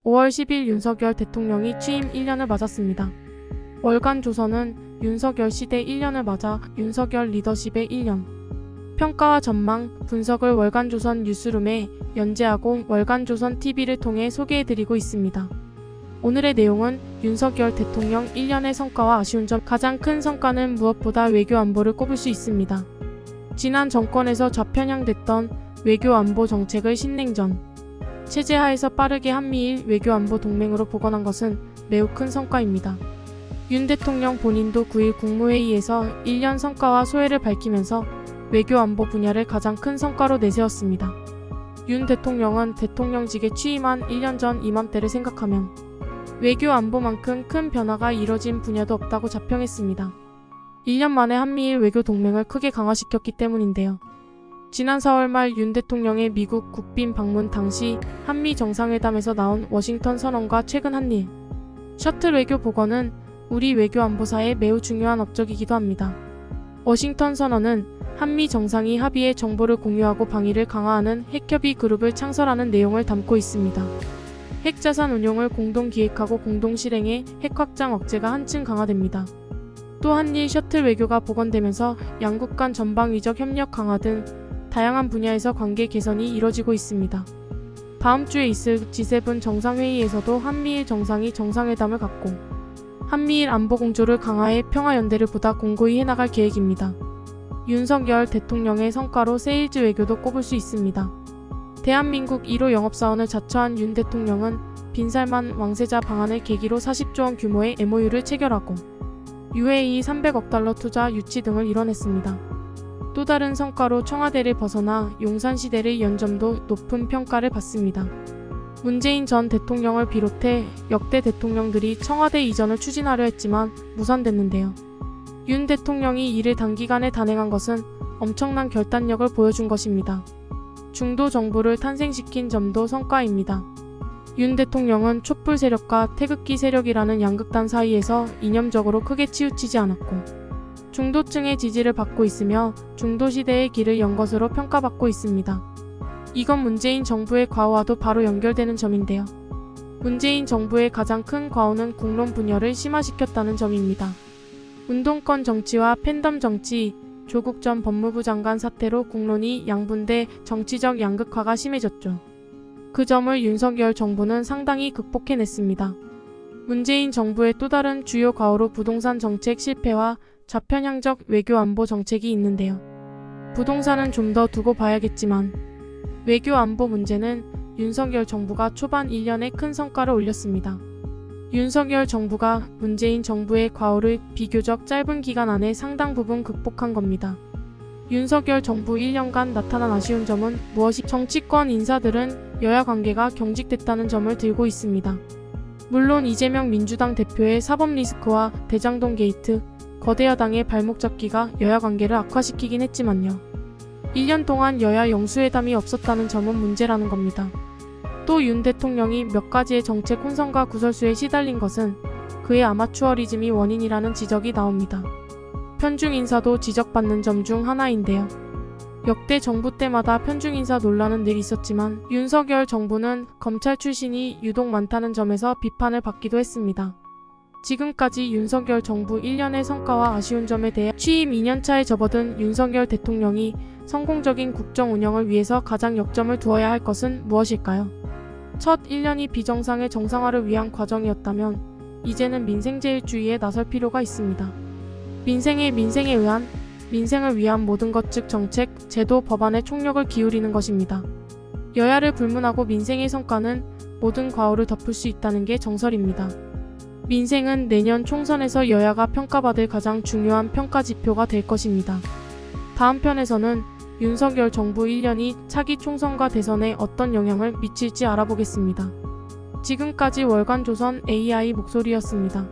5월 10일 윤석열 대통령이 취임 1년을 맞았습니다. 월간 조선은 윤석열 시대 1년을 맞아 윤석열 리더십의 1년 평가와 전망, 분석을 월간조선 뉴스룸에 연재하고 월간조선TV를 통해 소개해드리고 있습니다. 오늘의 내용은 윤석열 대통령 1년의 성과와 아쉬운 점. 가장 큰 성과는 무엇보다 외교안보를 꼽을 수 있습니다. 지난 정권에서 좌편향됐던 외교안보 정책을 신냉전 체제 하에서 빠르게 한미일 외교안보 동맹으로 복원한 것은 매우 큰 성과입니다. 윤 대통령 본인도 9일 국무회의에서 1년 성과와 소회를 밝히면서 외교안보 분야를 가장 큰 성과로 내세웠습니다. 윤 대통령은 대통령직에 취임한 1년 전 이맘때를 생각하면 외교안보만큼 큰 변화가 이뤄진 분야도 없다고 자평했습니다. 1년 만에 한미일 외교 동맹을 크게 강화시켰기 때문인데요. 지난 4월 말 윤 대통령의 미국 국빈 방문 당시 한미 정상회담에서 나온 워싱턴 선언과 최근 한일 셔틀 외교 복원은 우리 외교안보사에 매우 중요한 업적이기도 합니다. 워싱턴 선언은 한미 정상이 합의해 정보를 공유하고 방위를 강화하는 핵협의 그룹을 창설하는 내용을 담고 있습니다. 핵자산 운용을 공동 기획하고 공동 실행해 핵 확장 억제가 한층 강화됩니다. 또 한일 셔틀 외교가 복원되면서 양국 간 전방위적 협력 강화 등 다양한 분야에서 관계 개선이 이뤄지고 있습니다. 다음 주에 있을 G7 정상회의에서도 한미일 정상이 정상회담을 갖고 한미일 안보 공조를 강화해 평화연대를 보다 공고히 해나갈 계획입니다. 윤석열 대통령의 성과로 세일즈 외교도 꼽을 수 있습니다. 대한민국 1호 영업사원을 자처한 윤 대통령은 빈살만 왕세자 방한을 계기로 40조 원 규모의 MOU를 체결하고 UAE 300억 달러 투자 유치 등을 이뤄냈습니다. 또 다른 성과로 청와대를 벗어나 용산시대를 연 점도 높은 평가를 받습니다. 문재인 전 대통령을 비롯해 역대 대통령들이 청와대 이전을 추진하려 했지만 무산됐는데요. 윤 대통령이 이를 단기간에 단행한 것은 엄청난 결단력을 보여준 것입니다. 중도 정부를 탄생시킨 점도 성과입니다. 윤 대통령은 촛불 세력과 태극기 세력이라는 양극단 사이에서 이념적으로 크게 치우치지 않았고 중도층의 지지를 받고 있으며 중도 시대의 길을 연 것으로 평가받고 있습니다. 이건 문재인 정부의 과오와도 바로 연결되는 점인데요. 문재인 정부의 가장 큰 과오는 국론 분열을 심화시켰다는 점입니다. 운동권 정치와 팬덤 정치, 조국 전 법무부 장관 사태로 국론이 양분돼 정치적 양극화가 심해졌죠. 그 점을 윤석열 정부는 상당히 극복해냈습니다. 문재인 정부의 또 다른 주요 과오로 부동산 정책 실패와 좌편향적 외교안보 정책이 있는데요. 부동산은 좀 더 두고 봐야겠지만 외교안보 문제는 윤석열 정부가 초반 1년에 큰 성과를 올렸습니다. 윤석열 정부가 문재인 정부의 과오를 비교적 짧은 기간 안에 상당 부분 극복한 겁니다. 윤석열 정부 1년간 나타난 아쉬운 점은 무엇이? 정치권 인사들은 여야 관계가 경직됐다는 점을 들고 있습니다. 물론 이재명 민주당 대표의 사법 리스크와 대장동 게이트, 거대 여당의 발목 잡기가 여야 관계를 악화시키긴 했지만요. 1년 동안 여야 영수회담이 없었다는 점은 문제라는 겁니다. 또 윤 대통령이 몇 가지의 정책 혼선과 구설수에 시달린 것은 그의 아마추어리즘이 원인이라는 지적이 나옵니다. 편중 인사도 지적받는 점 중 하나인데요. 역대 정부 때마다 편중 인사 논란은 늘 있었지만 윤석열 정부는 검찰 출신이 유독 많다는 점에서 비판을 받기도 했습니다. 지금까지 윤석열 정부 1년의 성과와 아쉬운 점에 대해 취임 2년차에 접어든 윤석열 대통령이 성공적인 국정 운영을 위해서 가장 역점을 두어야 할 것은 무엇일까요? 첫 1년이 비정상의 정상화를 위한 과정이었다면 이제는 민생제일주의에 나설 필요가 있습니다. 민생을 위한 모든 것 즉 정책, 제도, 법안에 총력을 기울이는 것입니다. 여야를 불문하고 민생의 성과는 모든 과오를 덮을 수 있다는 게 정설입니다. 민생은 내년 총선에서 여야가 평가받을 가장 중요한 평가 지표가 될 것입니다. 다음 편에서는 윤석열 정부 1년이 차기 총선과 대선에 어떤 영향을 미칠지 알아보겠습니다. 지금까지 월간조선 AI 목소리였습니다.